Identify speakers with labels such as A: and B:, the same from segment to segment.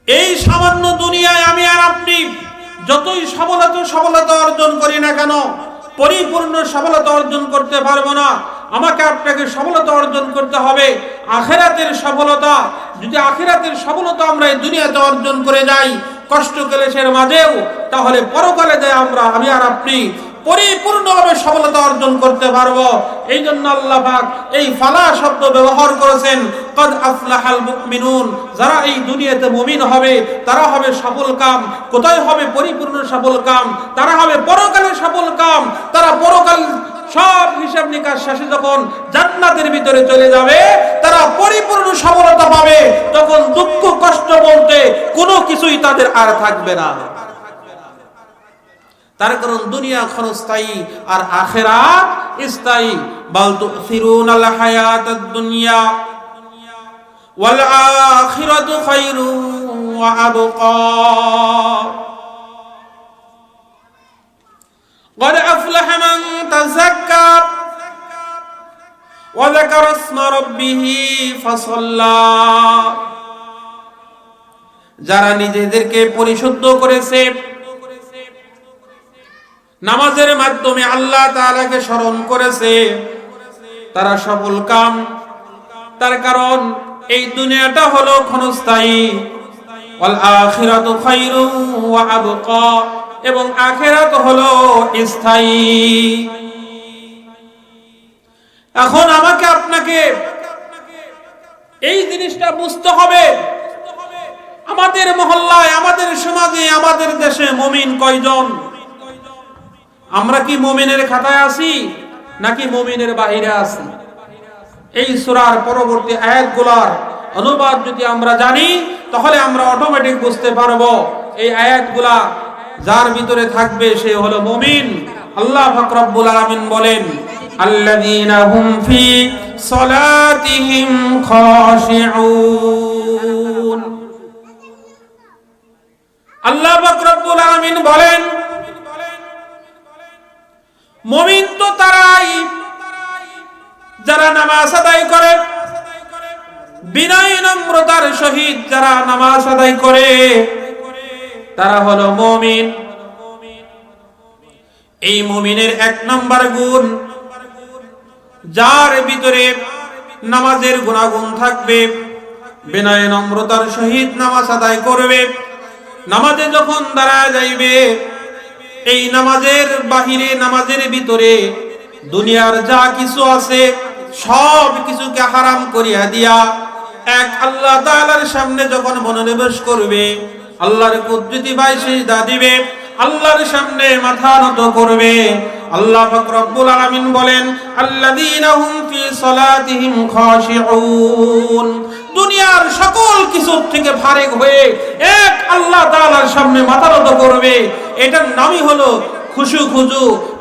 A: এই সামান্য দুনিয়ায় আমি আর আপনি যতই সফলতা অর্জন করি না কেন, পরিপূর্ণ সফলতা অর্জন করতে পারবো না। আমাকে আপনাকে সফলতা অর্জন করতে হবে আখিরাতের সফলতা। যদি আখিরাতের সফলতা আমরা এই দুনিয়াতে অর্জন করে যাই কষ্ট ক্লেশের মাঝেও, তাহলে পরকালে যায় আমি আর আপনি পরিপূর্ণভাবে সফলতা অর্জন করতে পারবো। এই জন্য আল্লাহ পাক এই ফালা শব্দ ব্যবহার করেছেন। কদ আফলাহাল মুমিনুন, যারা এই দুনিয়াতে মুমিন হবে তারা হবে সফল কাম। কোথায় হবে পরিপূর্ণ সফল কাম? তারা হবে পরকালে সফল কাম। তারা পরকাল সব হিসাব নিকাশ শেষে যখন জান্নাতের ভিতরে চলে যাবে, তারা পরিপূর্ণ সফলতা পাবে। তখন দুঃখ কষ্ট বলতে কোনো কিছুই তাদের আর থাকবে না। তার কারণ দুনিয়া ক্ষণস্থায়ী আর আখিরাত স্থায়ী। বাল তুসিরুনাল হায়াতাদ দুনিয়া ওয়াল আখিরাতু খায়রু ওয়া আবকা। قد أفلح من تزكى وذكر اسم ربه فصلى। যারা নিজেদেরকে পরিশুদ্ধ করেছে, নামাজের মাধ্যমে আল্লাহ তাআলাকে স্মরণ করেছে, তারা সফল কাম। তার কারণ এই দুনিয়াটা হলো ক্ষণস্থায়ী। ওয়াল আখিরাতু খায়রু ওয়া আবকা, এবং আখিরাত হলো স্থায়ী। এখন আমাকে আপনাকে এই জিনিসটা বুঝতে হবে। আমাদের মহল্লায়, আমাদের সমাজে, আমাদের দেশে মুমিন কয়জন? আমরা কি মুমিনের খাতায় আছি নাকি মুমিনের বাহিরে আছি? এই সূরার পরবর্তী আয়াতগুলোর অনুবাদ যদি আমরা জানি, তাহলে আমরা অটোমেটিক বুঝতে পারবো এই আয়াতগুলা যার ভিতরে থাকবে সে হলো মুমিন। আল্লাহ পাক রব্বুল আলামিন বলেন, আল্লাযীনা হুম ফি সালাতিহিম খাশিউন। আল্লাহ পাক রব্বুল আলামিন বলেন, মুমিন তো তারাই যারা নামাজ আদায় করে, বিনয় নম্রতার সহিত যারা নামাজ আদায় করে, তারা হলো মুমিন। এই মুমিনের এক নম্বর গুণ, যার ভিতরে নামাজের গুণাগুণ থাকবে, বিনয় নম্রতার সহিত নামাজ আদায় করবে। নামাজে যখন দাঁড়ায় যাইবে, এই নামাজের বাহিরে, নামাজের ভিতরে দুনিয়ার যা কিছু আছে সব কিছুকে হারাম করিয়া দিয়া এক আল্লাহ তাআলার সামনে যখন মনোনিবেশ করবে, আল্লাহর কুদরতি ভাই সিজদা দিবে, আল্লাহর সামনে মাথা নত করবে, আল্লাহ পাক রব্বুল আলামিন বলেন, আল্লাযীনা হুম ফি সালাতিহিম খাশিউন। দুনিয়ার সকল কিছু থেকে ফারেক হয়ে এক আল্লাহ তাআলার সামনে মাথা নত করবে। এটার নামই হলো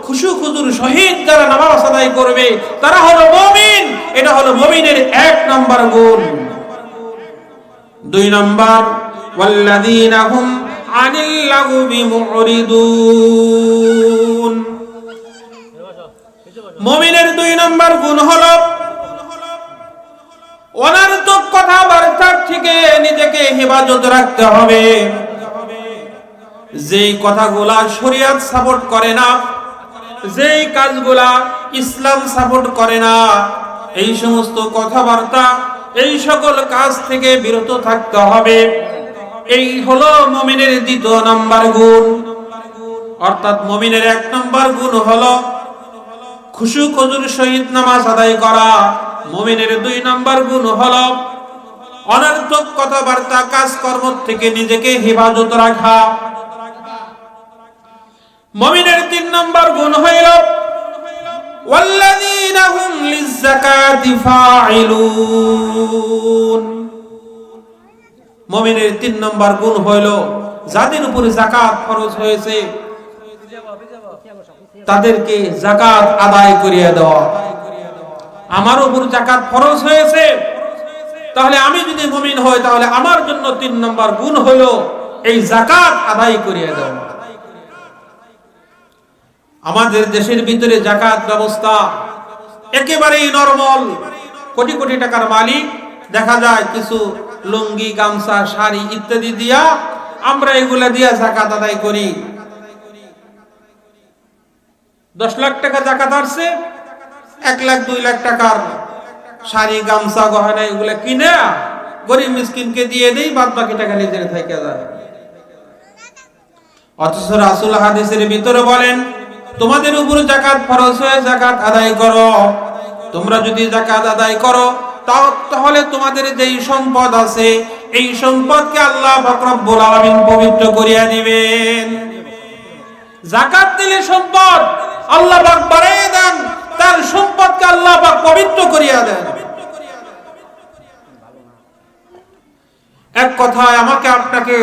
A: খুশুখুজুর সহিত যারা নামাজ আদায় করবে তারা হলো মুমিন। এটা হলো মুমিনের এক নাম্বার গুণ। দুই নাম্বার, ওয়াল্লাযীনা হুম আনিল লাগবি মুরিদুন। মুমিনের দুই নাম্বার গুণ হলো অনর্থক কথাবার্তা থেকে নিজেকে হেফাজত রাখতে হবে। যেই কথাগুলা শরীয়ত সাপোর্ট করে না, যেই কাজগুলা ইসলাম সাপোর্ট করে না, এই সমস্ত কথাবার্তা, এই সকল কাজ থেকে বিরত থাকতে হবে। এই হলো মুমিনের দ্বিতীয় নাম্বার গুণ। অর্থাৎ মুমিনের এক নাম্বার গুণ হলো খুশুখুজুর সহিত নামাজ আদায় করা। মুমিনের দুই নাম্বার গুণ হলো অনর্থক কথাবার্তা, কাজকর্ম থেকে নিজেকে হেফাজত রাখা। মুমিনের তিন নাম্বার গুণ হইল ওয়াল্লাযীনা হুম লিয-যাকাতি ফাঈলুন। মুমিনের তিন নাম্বার গুণ হইল যাদের উপরে যাকাত ফরজ হয়েছে তাদেরকে যাকাত আদায় করিয়ে দেওয়া। আমার উপর যাকাত ফরজ হয়েছে, তাহলে আমি যদি মুমিন হই তাহলে আমার জন্য তিন নাম্বার গুণ হইল এই যাকাত আদায় করিয়ে দেওয়া। আমাদের দেশের ভিতরে যাকাত ব্যবস্থা একেবারেই নরমাল। কোটি কোটি টাকার মালিক দেখা যায় কিছু লুঙ্গি, গামছা, শাড়ি ইত্যাদি দিয়া আমরা এগুলা দিয়া যাকাত আদায় করি। 10 লাখ টাকা যাকাত আসছে, 1 লাখ 2 লাখ টাকার শাড়ি, গামছা, গহনা এগুলা কিনে গরিব মিসকিনকে দিয়ে দেই, বাদ বাকি টাকা নিজের থেকে যায়। অথচ রাসূল হাদিসের ভিতরে বলেন, তোমাদের উপর যাকাত ফরজ হয়ে যাকাত আদায় করো। তোমরা যদি যাকাত আদায় করো তাহলে তোমাদের যেই সম্পদ আছে এই সম্পদকে আল্লাহ পাক রব্বুল আলামিন পবিত্র করিয়া দিবেন। যাকাত দিলে সম্পদ আল্লাহ পাক বাড়াইয়া দেন, তার সম্পদকে আল্লাহ পাক পবিত্র করিয়া দেন। এক কথায় আমাকে আপনাকে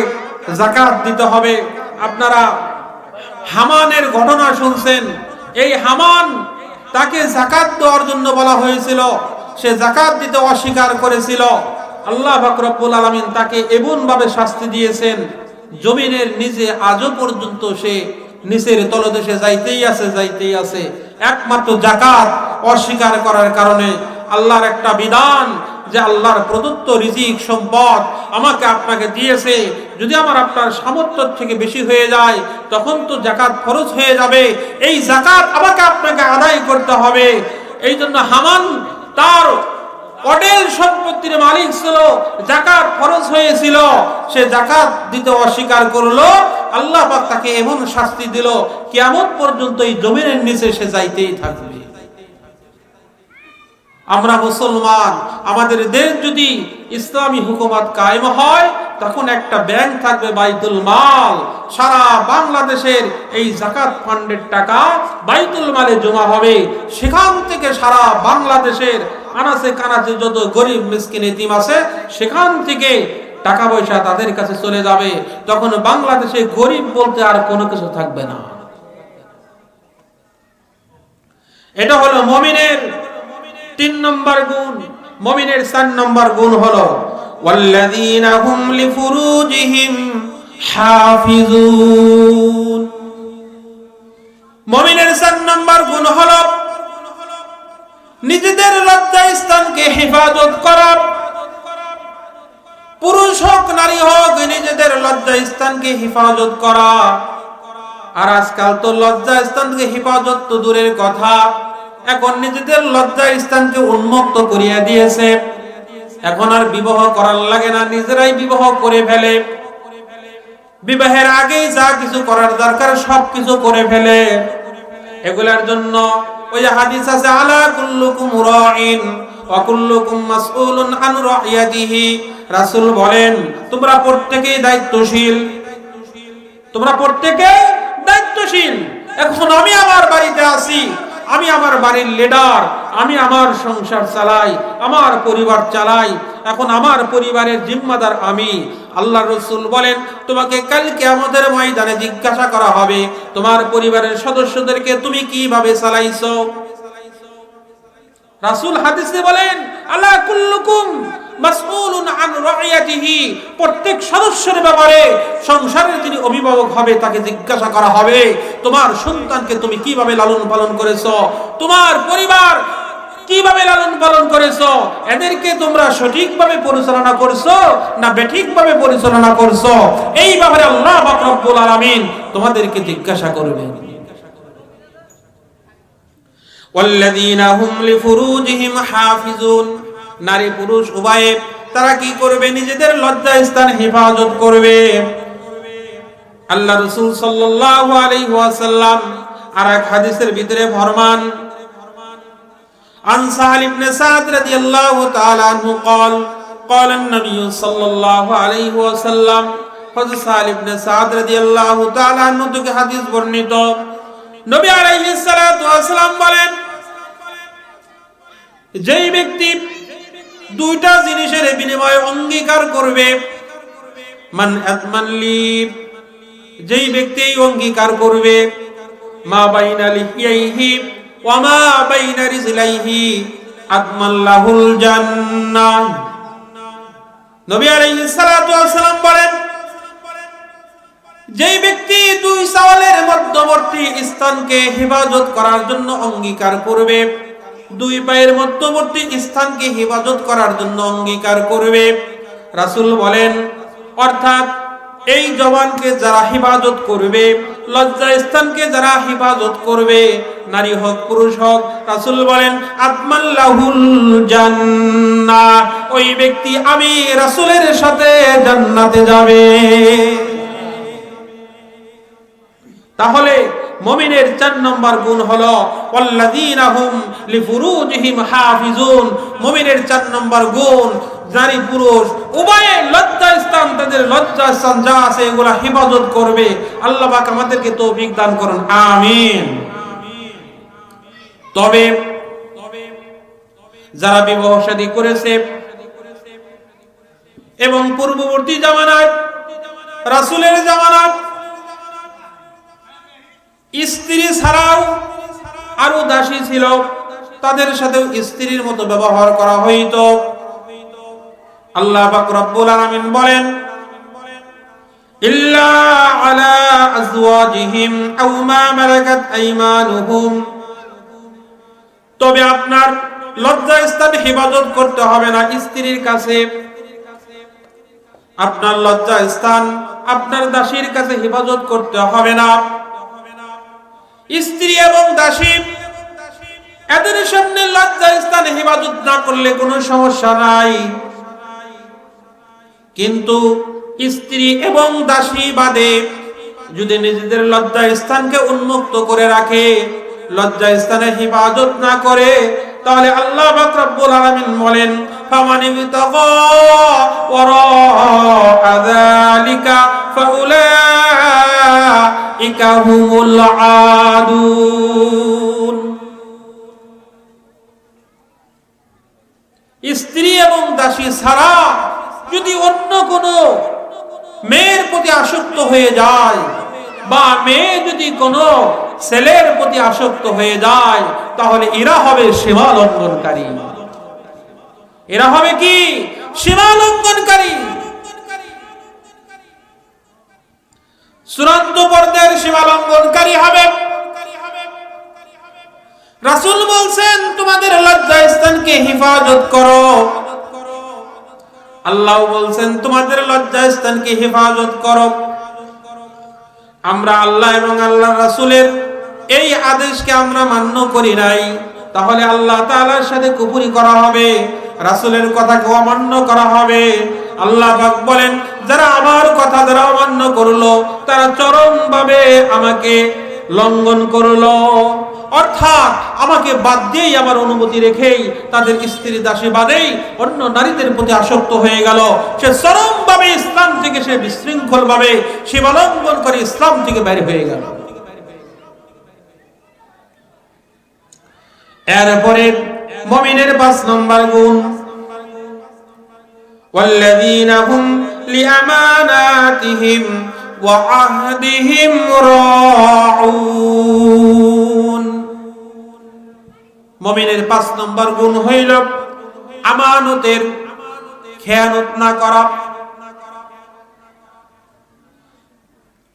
A: যাকাত দিতে হবে। আপনারা হামানের ঘটনা শুনছেন। এই হামান, তাকে যাকাত দেওয়ার জন্য বলা হয়েছিল, সে যাকাত দিতে অস্বীকার করেছিল। আল্লাহ পাক রব্বুল আলামিন তাকে এমন ভাবে শাস্তি দিয়েছেন, জমিনের নিচে আজও পর্যন্ত সে নিচের তলদেশে যাইতেই আছে। একমাত্র যাকাত অস্বীকার করার কারণে। আল্লাহর একটা বিধান যে আল্লাহর প্রদত্ত রিজিক সম্পদ আমাকে আপনাকে দিয়েছে, যদি আমার আপনার সামর্থ্য থেকে বেশি হয়ে যায় তখন তো যাকাত ফরজ হয়ে যাবে। এই যাকাত আমাকে আপনাকে আদায় করতে হবে। এই জন্য হামান তার অডেল সম্পত্তির মালিক ছিল, যাকাত ফরজ হয়েছিল, সে যাকাত দিতে অস্বীকার করলো। আল্লাহ পাক তাকে এমন শাস্তি দিল, কিয়ামত পর্যন্ত এই জমিনের নিচে সে যাইতেই থাকবে। আমরা মুসলমান, আমাদের দেশ যদি ইসলামী হুকুমত কায়েম হয় তখন একটা ব্যাংক থাকবে, বাইতুল মাল। সারা বাংলাদেশের এই যাকাত ফান্ডের টাকা বাইতুল মালে জমা হবে। সেখান থেকে সারা বাংলাদেশের আনাচে কানাচে যত গরিব মিসকিন এতিম আছে সেখান থেকে টাকা পয়সা তাদের কাছে চলে যাবে। তখন বাংলাদেশে গরিব বলতে আর কোনো কিছু থাকবে না। এটা হলো মুমিনের 3 নম্বর গুণ। মুমিনের 4 নম্বর গুণ হলো ওয়াল্লাযীনা হুম লিফুরুজিহিম হাফিজুন। মুমিনের 4 নম্বর গুণ হলো নিজেদের লজ্জা স্থানকে হেফাজত করা। পুরুষ হোক নারী হোক, নিজেদের লজ্জা স্থানকে হেফাজত করা। আর আজকাল তো লজ্জা স্থানকে হেফাজত তো দূরের কথা, এখন নিজেদের লজ্জা স্থানকে উন্মুক্ত করিয়া দিয়েছে। এখন আর বিবাহ করার লাগে না, নিজেরাই বিবাহ করে ফেলে। বিবাহের আগেই যা কিছু করার দরকার সব কিছু করে ফেলে। এগুলার জন্য ওই হাদিস আছে, আলা কুল্লুকুম রাঈন ওয়া কুল্লুকুম মাসউলুন আন রাইয়াতিহি। রাসূল বলেন, তোমরা প্রত্যেকেই দায়িত্বশীল, তোমরা প্রত্যেকেই দায়িত্বশীল। এখন আমি আমার বাড়িতে আছি, আমি আমার বাড়ির লিডার, আমি আমার সংসার চালাই, আমার পরিবার চালাই। এখন আমার পরিবারের জিম্মাদার আমি। আল্লাহ রাসূল বলেন, তোমাকে কাল কিয়ামতের ময়দানে জিজ্ঞাসা করা হবে তোমার পরিবারের সদস্যদেরকে তুমি কিভাবে চালাইছো। রাসূল হাদিসে বলেন, আলা কুল্লুকুম মাসউলুন আন রাইয়াতিহি। প্রত্যেক সদস্যের ব্যাপারে সংসারের যিনি অভিভাবক হবে তাকে জিজ্ঞাসা করা হবে তোমার সন্তানকে তুমি কিভাবে লালন পালন করেছো, তোমার পরিবার কিভাবে লালন পালন করেছো, এদেরকে তোমরা সঠিকভাবে পরিচালনা করছো না বেঠিকভাবে পরিচালনা করছো। এই ব্যাপারে আল্লাহ পাক রব্বুল আলামিন তোমাদেরকে জিজ্ঞাসা করবেন। ওয়াল্লাযীনা হুম লিফুরুজিহিম হাফিজুন। নারী পুরুষ উভয়ে তারা কি করবে? নিজেদের লজ্জা স্থান হেফাজত করবে। আল্লাহ রাসূল সাল্লাল্লাহু আলাইহি ওয়াসাল্লাম আর এক হাদিসের ভিতরে ফরমান, আন সাহাল ইবনে সাদ রাদিয়াল্লাহু তাআলা আনহু قال قال النبي صلى الله عليه وسلم। হযরত সাহাল ইবনে সাদ রাদিয়াল্লাহু তাআলা আনহু থেকে হাদিস বর্ণিত, নবী আলাইহিস সালাতু ওয়াস সালাম বলেন, যেই ব্যক্তি দুইটা জিনিসের বিনিময়ে অঙ্গীকার করবে, মান আতমানলি, যেই ব্যক্তি অঙ্গীকার করবে, মা বাইনা লিহিয়াইহি ওয়া মা বাইনা রিজলাইহি আতমাল্লাহুল জান্নাহ। নবী আলাইহিস সালাতু ওয়াস সালাম বলেন, যেই ব্যক্তি দুই সওয়ালের মধ্যবর্তী স্থানকে হেফাজত করার জন্য অঙ্গীকার করবে, দুই পায়ের মধ্যবর্তী স্থানকে হেফাজত করার জন্য অঙ্গীকার করবে, রাসূল বলেন, অর্থাৎ এই জবানকে যারা হিফাজত করবে, লজ্জা স্থানকে যারা হিফাজত করবে, নারী হোক পুরুষ হোক, রাসূল বলেন আতমাল্লাহুল জান্নাহ, ওই ব্যক্তি আমি রাসূলের সাথে জান্নাতে যাবে। তাহলে মুমিনের ৪ নম্বর গুণ হলো ওয়াল্লাযীনা হুম লিফুরুজিহিম হাফিজুন। মুমিনের ৪ নম্বর গুণ, নারী পুরুষ উভয়ে লজ্জা স্থান, তাদের লজ্জা স্থান যা আছে এগুলা হিফাজত করবে। আল্লাহ পাক আমাদেরকে তৌফিক দান করুন, আমিন। তবে যারা বিবাহ শাদী করেছে এবং পূর্ববর্তী জামানায়, রাসূলের জামানায় স্ত্রী ছাড়াও আরো দাসী ছিল, তাদের সাথেও স্ত্রীর মতো ব্যবহার করা হইতো। আল্লাহ পাক রব্বুল আলামিন বলেন, ইল্লা আলা আজওয়াজিহিম আও মা মালাকাত আইমানুহুম, তবে আপনার লজ্জা স্থান হেফাজত করতে হবে না স্ত্রীর কাছে। আপনার লজ্জা স্থান আপনার দাসীর কাছে হেফাজত করতে হবে না। স্ত্রী এবং দাসী এদের সামনে লজ্জা স্থানে হেফাজত না করলে কোনো সমস্যা নাই, কিন্তু স্ত্রী এবং দাসী বাদে যদি নিজেদের লজ্জা স্থানকে উন্মুক্ত করে রাখে, লজ্জা স্থানে হেফাজত না করে, তাহলে আল্লাহ পাক রব্বুল আলামিন বলেন ফামানি বিতাগা ওয়ারা যালিকা ফাউলাইকা হুমুল আদুন। স্ত্রী এবং দাসী ছাড়া যদি অন্য কোনো মেয়ের প্রতি আসক্ত হয়ে যায়, বা মেয়ে যদি কোনো ছেলের প্রতি আসক্ত হয়ে যায়, তাহলে এরা হবে সীমা লঙ্ঘনকারী। এরা হবে কি? সীমা লঙ্ঘনকারী, চূড়ান্ত পর্যায়ের সীমা লঙ্ঘনকারী হবে। রাসূল বলছেন তোমাদের লজ্জা স্থানকে হেফাজত করো। আল্লাহ বলছেন তোমাদের লজ্জা স্থানকে হেফাজত করো। আমরা আল্লাহ এবং আল্লাহর রাসূলের এই আদেশকে আমরা মান্য করি নাই, তাহলে আল্লাহ তাআলার সাথে কুফরি করা হবে, রাসূলের কথাকে অমান্য করা হবে। আল্লাহ পাক বলেন যারা আমার কথা যারা অমান্য করলো তারা চরমভাবে আমাকে লঙ্ঘন করলো, অর্থাৎ আমাকে বাদ দিয়েই, আমার অনুমতি রেখেই তাদের স্ত্রী দাসী বাদেই অন্য নারীদের প্রতি আসক্ত হয়ে গেল। সে চরমভাবে ইসলাম থেকে, সে বিশৃঙ্খল ভাবে সীমা লঙ্ঘন করে ইসলাম থেকে বের হয়ে গেল। এরপরে মুমিনের ৫ নম্বর গুণ ওয়াল্লাযীনা হুম লিআমানাতিহিম ওয়া আহদিহিম রাউন। মুমিনের ৫ নম্বর গুণ হইল আমানতের খেয়ানত না করা।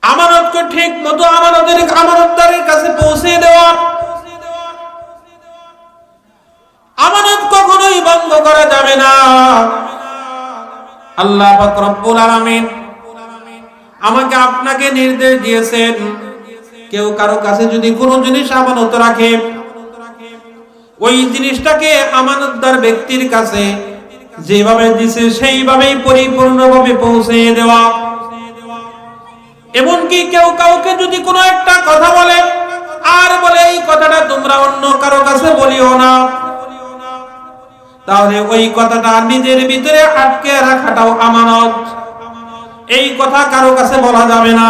A: আমানতকে ঠিক মতো আমানতদারের কাছে পৌঁছে দেওয়া। আমানত কখনোই বন্ধ করা যাবে না। আল্লাহ পাক রব্বুল আলামিন আমাকে আপনাকে নির্দেশ দিয়েছেন, কেউ কারো কাছে যদি কোনো জিনিস আমানত রাখে, ওই জিনিসটাকে আমানতদার ব্যক্তির কাছে যেভাবে দিছে সেইভাবেই পরিপূর্ণভাবে পৌঁছে দেওয়া। এমনকি কেউ কাউকে যদি কোনো একটা কথা বলে আর বলে এই কথাটা তোমরা অন্য কারো কাছে বলিও না, তাহলে ওই কথাটা নিজের ভিতরে আটকে রাখাটাও আমানত। এই কথা কারো কাছে বলা যাবে না।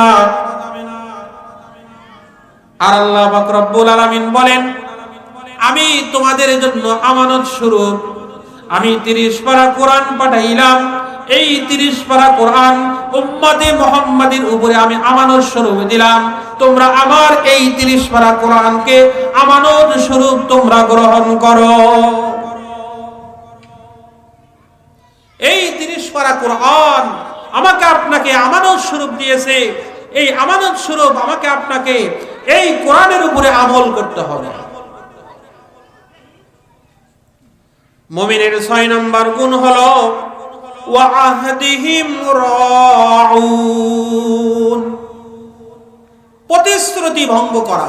A: আর আল্লাহ পাক রব্বুল আলামিন বলেন আমি তোমাদের জন্য আমানত স্বরূপ আমি 30 পারা কোরআন পাঠাইলাম। এই 30 পারা কোরআন উম্মতে মুহাম্মাদের উপরে আমি আমানত স্বরূপ দিলাম। তোমরা আমার এই 30 পারা কোরআনকে আমানত স্বরূপ তোমরা গ্রহণ করো। এই 30 পারা কোরআন আমাকে আপনাকে আমানত স্বরূপ দিয়েছে। এই আমানত স্বরূপ আমাকে আপনাকে এই কোরআনের উপরে আমল করতে হবে। মুমিনের 6 নম্বর গুণ হলো ওয়া আহদিহিম রাউন। প্রতিশ্রুতি ভঙ্গ করা,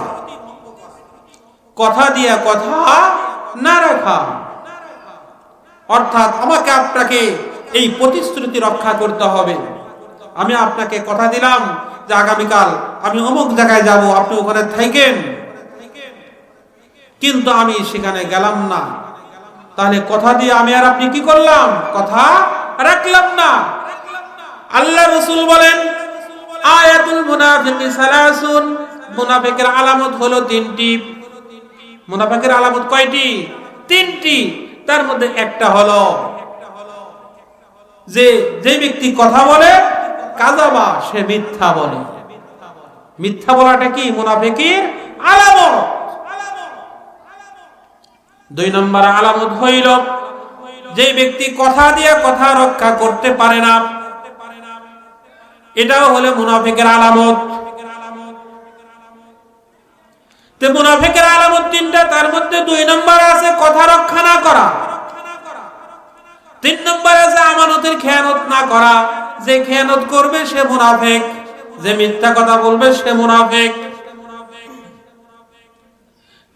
A: কথা দিয়া কথা না রাখা, অর্থাৎ আমাকে আপনাকে এই প্রতিশ্রুতি রক্ষা করতে হবে। আমি আপনাকে কথা দিলাম যে আগামীকাল আমি অমুক জায়গায় যাব, আপনি ওখানে থাকেন, কিন্তু আমি সেখানে গেলাম না, তাহলে কথা দিয়ে আমি আর আপনি কি করলাম? কথা রাখলাম না। আল্লাহ রাসূল বলেন আয়াতুল মুনাফিকি সালাসুন, মুনাফিকের আলামত হলো তিনটি। মুনাফিকের আলামত কয়টি? তিনটি। তার মধ্যে একটা হলো যে ব্যক্তি কথা বলে কাযাবা, সে মিথ্যা বলে। মিথ্যা বলাটা কি মুনাফিকের আলামত। দুই নম্বর আলামত হইল যে ব্যক্তি কথা দিয়ে কথা রক্ষা করতে পারে না, এটাও হলো মুনাফিকের আলামত। তো মুনাফিকের আলামত তিনটা, তার মধ্যে দুই নম্বর আছে কথা রক্ষা না করা, তিন নম্বর আছে আমানতের খেয়ানত না করা। যে খেয়ানত করবে সে মুনাফিক, যে মিথ্যা কথা বলবে সে মুনাফিক।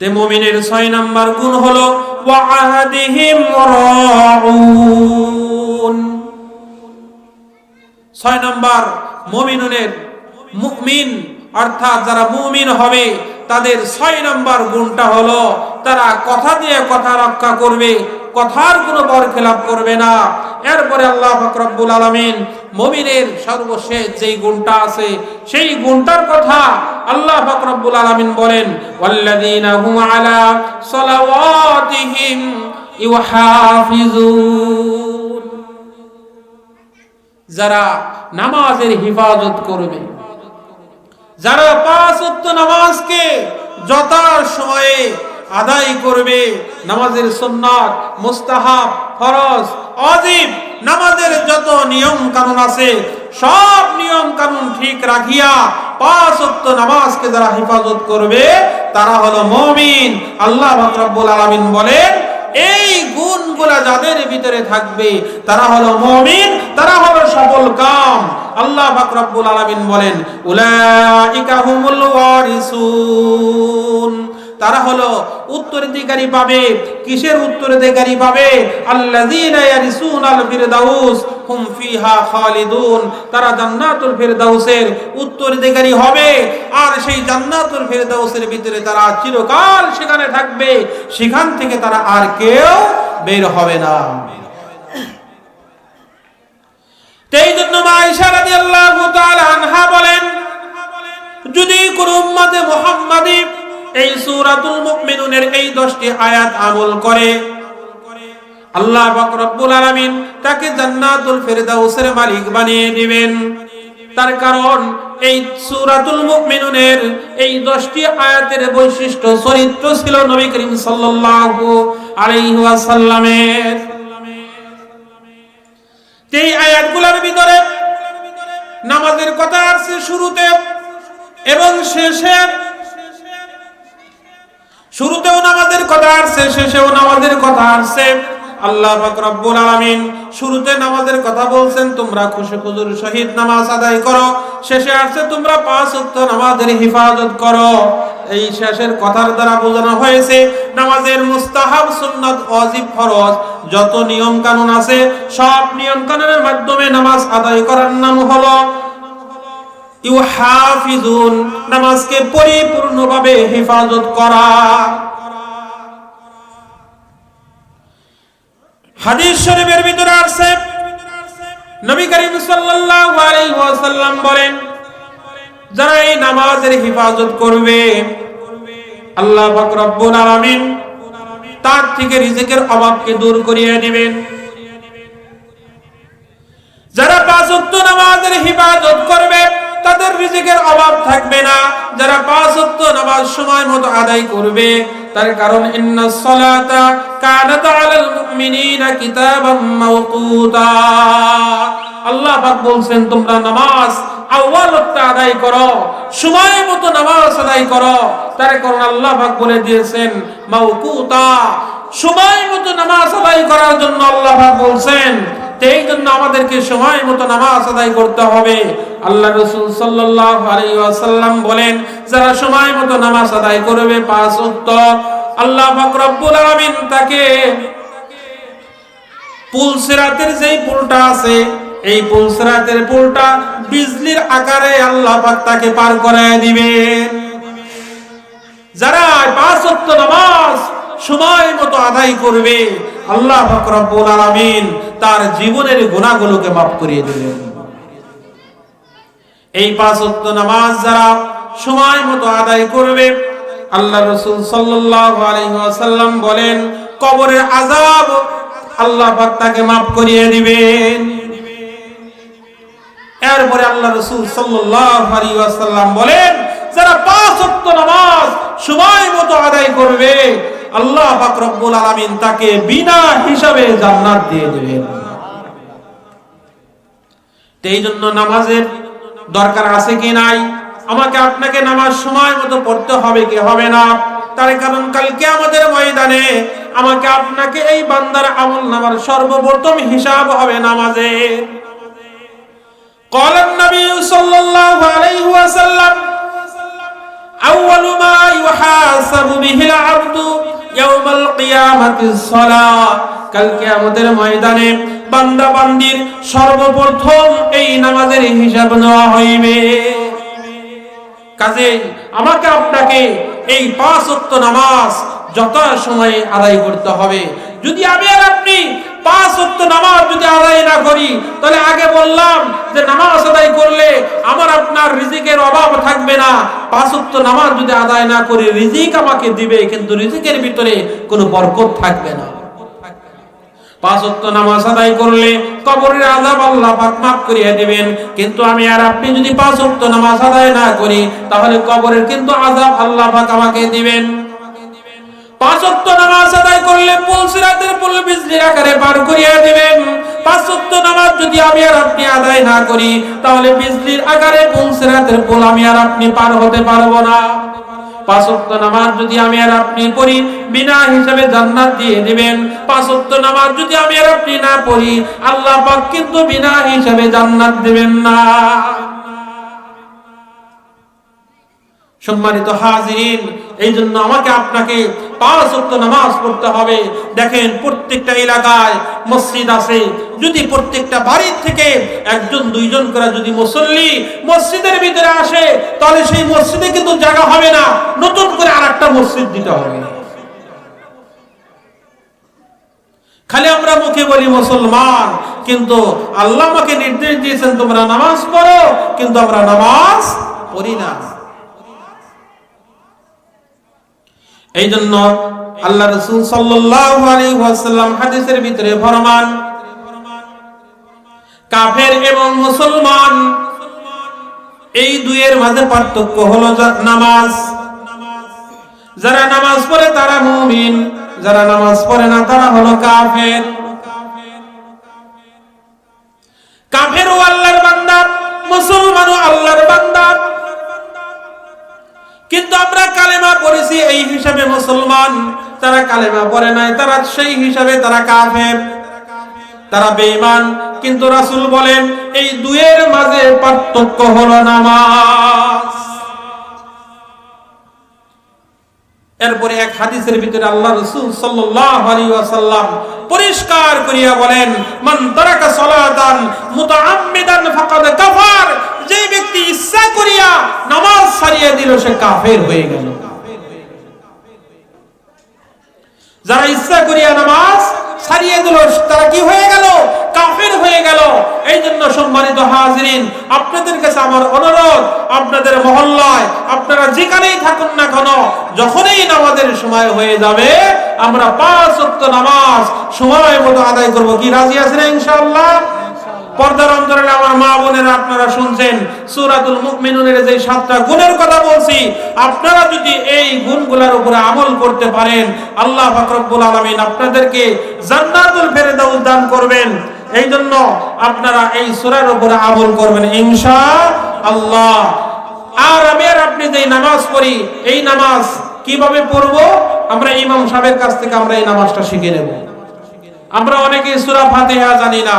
A: তে মুমিনের 6 নম্বর গুণ হলো ওয়া আহদিহিম রাউন। 6 নম্বর মুমিন অর্থাৎ যারা মুমিন হবে তাদের 6 নম্বর গুণটা হলো তারা কথা দিয়ে কথা রক্ষা করবে, কথার কোনো বরখেলাপ করবে না। এরপরে আল্লাহ পাক রব্বুল আলামিন মুমিনের সর্বশেষ যেই গুণটা আছে সেই গুণটার কথা আল্লাহ পাক রব্বুল আলামিন বলেন ওয়াল্লাযীনা হুম আলা সালাওয়াতিহিম ইউহাফিজুন। যারা নামাজের হিফাজত করবে, যারা 5 ওয়াক্ত নামাজকে যথাসময়ে আদায় করবে, নামাজের সুন্নাত, মুস্তাহাব, ফরজ, ওয়াজিব, নামাজের যত নিয়ম কানুন আছে সব নিয়ম কানুন ঠিক রাখিয়া 5 ওয়াক্ত নামাজকে যারা হেফাজত করবে তারা হলো মুমিন। আল্লাহ পাক রব্বুল আলামিন বলেন এই গুণগুলা যাদের ভিতরে থাকবে তারা হলো মুমিন, তারা হলো সফল কাম। আল্লাহ পাক রব্বুল আলামিন বলেন উলাইকা হুমুল ওয়ারিসুন, তারা হলো উত্তরাধিকারী পাবে। কিসের উত্তরাধিকারী পাবে? আল্লাযীনা ইয়ারিসুনাল ফিরদাউস হুম ফিহা খালিদুন, তারা জান্নাতুল ফিরদাউসের উত্তরাধিকারী হবে আর সেই জান্নাতুল ফিরদাউসের ভিতরে তারা চিরকাল সেখানে থাকবে, সেখান থেকে তারা আর কেউ বের হবে না। এই জন্য মা আয়েশা রাদিয়াল্লাহু তাআলা আনহা বলেন যদি কোন উম্মতে মুহাম্মাদী এই সূরাতুল মুমিনুনের এই 10টি আয়াত আমল করে আল্লাহ পাক রব্বুল আলামিন তাকে জান্নাতুল ফিরদাউসের মালিক বানিয়ে দিবেন। তার কারণ এই সূরাতুল মুমিনুনের এই 10টি আয়াতের বৈশিষ্ট্য চরিত্র ছিল নবী করিম সাল্লাল্লাহু আলাইহি ওয়াসাল্লামের। এই আয়াতগুলোর ভিতরে নামাজের কথা আছে শুরুতে এবং শেষে। শুরুতেও নামাজের কথা আসছে, শেষেও নামাজের কথা আসছে। আল্লাহ পাক রব্বুল আলামিন শুরুতে নামাজের কথা বলছেন তোমরা খুশি খুজুর সহিত নামাজ আদায় করো, শেষে আসছে তোমরা 5 ওয়াক্ত নামাজের হিফাজত করো। এই শেষের কথার দ্বারা বোঝানো হয়েছে নামাজের মুস্তাহাব, সুন্নাত, ওয়াজিব, ফরজ যত নিয়ম কানুন আছে সব নিয়ম কানুনের মাধ্যমে নামাজ আদায় করার নাম হলো ইউহাফিজুন, নামাজকে পরিপূর্ণভাবে হেফাজত করা। হাদিস শরীফের ভিতরে আছে নবী করিম সাল্লাল্লাহু আলাইহি ওয়াসাল্লাম বলেন যারা এই নামাজের হেফাজত করবে আল্লাহ পাক রব্বুল আলামিন তার থেকে রিজিকের অভাবকে দূর করিয়ে দিবেন। যারা 5 ওয়াক্ত নামাজের হেফাজত করবে তাদের রিজিকের অভাব থাকবে না। যারা 5 ওয়াক্ত নামাজ সময় মতো আদায় করবে, তার কারণ ইন্নাস সালাতা কানাত আলাল মুমিনিনা কিতাবাম মাওকুতা। আল্লাহ পাক বলছেন তোমরা নামাজ আউয়াল ওয়াক্তে আদায় করো, সময় মতো নামাজ আদায় করো। তার কারণ আল্লাহ পাক বলে দিয়েছেন মাওকুতা, সময় মতো নামাজ আদায় করার জন্য আল্লাহ পাক বলছেন। এই জন্য আমাদেরকে সময় মতো নামাজ আদায় করতে হবে। আল্লাহ রাসূল সাল্লাল্লাহু আলাইহি ওয়াসাল্লাম বলেন, যারা সময় মতো নামাজ আদায় করবে 5 ওয়াক্ত, আল্লাহ পাক রব্বুল আলামিন তাকে পুল সিরাতের যেই পুলটা আছে, এই পুল সিরাতের পুলটা বিজলির আকারে আল্লাহ পাক তাকে পার করায় দিবেন। যারা 5 ওয়াক্ত নামাজ সময় মতো আদায় করবে, আল্লাহ পাক রব্বুল আলামিন তার জীবনের গুনাহগুলোকে মাফ করিয়ে দিবেন। এই 5 ওয়াক্ত নামাজ যারা সময় মতো আদায় করবে, আল্লাহ রাসূল সাল্লাল্লাহু আলাইহি ওয়াসাল্লাম বলেন, কবরের আযাব আল্লাহ পাক তাকে মাফ করিয়ে দিবেন। এরপরে আল্লাহ রাসূল সাল্লাল্লাহু আলাইহি ওয়াসাল্লাম বলেন, যারা 5 ওয়াক্ত নামাজ সময় মতো আদায় করবে, আল্লাহ পাক রব্বুল আলামিন তাকে বিনা হিসাবে জান্নাত দিয়ে দিবেন। এই জন্য নামাজের দরকার আছে কি নাই? আমাকে আপনাকে নামাজ সময় মতো পড়তে হবে কি হবে না? তার কারণ কাল কিয়ামতের ময়দানে আমাকে আপনাকে এই বান্দার আমল নামার সর্বপ্রথম হিসাব হবে নামাজের। قال النبي صلى الله عليه وسلم أول ما يحاسب به العبد يوم القيامة الصلاة। কাল কিয়ামতের ময়দানে বান্দা বান্দির সর্বপ্রথম এই নামাজের হিসাব নেওয়া হইবে। কাজে আমাকে আপনাকে এই 5 ওয়াক্ত নামাজ যথাসময়ে আদায় করতে হবে। যদি আমি আর আপনি 5 ওয়াক্ত নামাজ যদি আদায় না করি, তাহলে আগে বললাম যে নামাজ আদায় করলে আমার আপনার রিজিকের অভাব থাকবে না। 5 ওয়াক্ত নামাজ যদি আদায় না করি, রিজিক আমাকে দিবে, কিন্তু রিজিকের ভিতরে কোনো বরকত থাকবে না। 5 ওয়াক্ত নামাজ আদায় করলে কবরের আযাব আল্লাহ পাক মাফ করিয়ে দিবেন, কিন্তু আমি আর আপনি যদি 5 ওয়াক্ত নামাজ আদায় না করি, তাহলে কবরের কিন্তু আযাব আল্লাহ পাক আমাকে দিবেন। 5 ওয়াক্ত নামাজ আদায় করলে পুল সিরাতের পুল বিজলির আকারে পার করিয়ে দিবেন। 5 ওয়াক্ত নামাজ যদি আমি আর আপনি আদায় না করি, তাহলে বিজলির আকারে পুল সিরাতের পুল আমি আর আপনি পার হতে পারবো না। 5 ওয়াক্ত নামাজ যদি আমি আর আপনি পড়ি, বিনা হিসাবে জান্নাত দিয়ে দিবেন। 5 ওয়াক্ত নামাজ যদি আমি আর আপনি না পড়ি, আল্লাহ পাক কিন্তু বিনা হিসাবে জান্নাত দিবেন না। সম্মানিত হাজিরিন, এই জন্য আমাকে আপনাকে 5 ওয়াক্ত নামাজ পড়তে হবে। দেখেন, প্রত্যেকটা এলাকায় মসজিদ আছে। যদি প্রত্যেকটা বাড়ি থেকে 1-2জন করে যদি মুসল্লি মসজিদের ভিতরে আসে, তাহলে সেই মসজিদে কিন্তু জায়গা হবে না, নতুন করে আরেকটা মসজিদ দিতে হবে। খালি আমরা মুখে বলি মুসলমান, কিন্তু আল্লাহ আমাকে নির্দেশ দিয়েছেন তোমরা নামাজ পড়ো, কিন্তু আমরা নামাজ পড়ি না। এই জন্য আল্লাহ রাসূল সাল্লাল্লাহু আলাইহি ওয়াসাল্লাম হাদিসের ভিতরে ফরমান, কাফের এবং মুসলমান এই দুইয়ের মাঝে পার্থক্য হলো নামাজ। যারা নামাজ পড়ে তারা মুমিন, যারা নামাজ পড়ে না তারা হলো কাফের। কাফেরও আল্লাহর বান্দা, মুসলমানও আল্লাহর বান্দা, কিন্তু আমরা কালেমা পড়েছি এই হিসাবে মুসলমান, তারা কালেমা পড়ে নাই, তারা সেই হিসাবে তারা কাফের, তারা বেঈমান। কিন্তু রাসূল বলেন এই দুইয়ের মাঝে পার্থক্য হলো নামাজ। এরপরে এক হাদিসের ভিতরে আল্লাহ রাসূল সাল্লাল্লাহু আলাইহি ওয়াসাল্লাম পরিষ্কার করিয়া বলেন, মান তারাকা সালাতান মুতাআম্মিদান ফাকাদ কাফার। যে ব্যক্তি ইচ্ছা করিয়া নামাজ ছাড়িয়ে দিল, সে কাফের হয়ে গেল। যারা ইচ্ছা করিয়া নামাজ ছাড়িয়ে দিল, তারা কি হয়ে গেল? কাফের হয়ে গেল। এই জন্য সম্মানিত হাজিরিন, আপনাদের কাছে আমার অনুরোধ, আপনাদের মহল্লায় আপনারা যেখানেই থাকুন না কেন, যখনই নামাজের সময় হয়ে যাবে, আমরা 5 ওয়াক্ত নামাজ সময় মতো আদায় করব। কি রাজি আছেন ইনশাআল্লাহ? পর্দার অন্তরালে আমার মা বোনেরা, আপনারা শুনছেন সূরাতুল মুমিনুনের যে 7টা গুণের কথা বলছি, আপনারা যদি এই গুণগুলোর উপরে আমল করতে পারেন, আল্লাহ পাক রব্বুল আলামিন আপনাদেরকে জান্নাতুল ফেরদাউস দান করবেন। এই জন্য আপনারা এই সূরার উপরে আমল করবেন ইনশাআল্লাহ। আর আমি আর আপনি যে নামাজ পড়ি, এই নামাজ কিভাবে পড়বো, আমরা ইমাম সাহেবের কাছ থেকে আমরা এই নামাজটা শিখে নেব। আমরা অনেকেই সূরা ফাতিহা জানি না,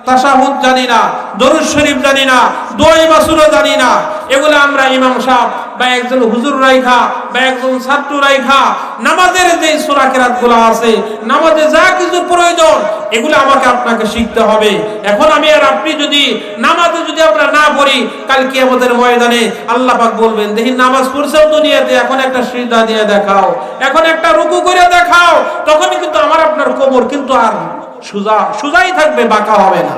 A: তাশাহুদ জানি না, দরুদ শরীফ জানি না, দোয়া মাসুরা জানি না। এগুলো আমরা ইমাম সাহেব বা একজন হুজুর রাইখা বা একজন ছাত্র রাইখা নামাজের যে সূরা কিরাতগুলো আছে, নামাজে যা কিছু প্রয়োজন এগুলো আমাকে আপনাকে শিখতে হবে। এখন আমি আর আপনি যদি নামাজে যদি আমরা না পড়ি, কাল কিয়ামতের ময়দানে আল্লাহ পাক বলবেন, দেখি নামাজ পড়ছেও দুনিয়াতে, এখন একটা সিজদা দিয়ে দেখাও, এখন একটা রুকু করে দেখাও। তখন কিন্তু আমার আপনার কোমর কিন্তু আর সোজাই থাকবে, বাঁকা হবে না।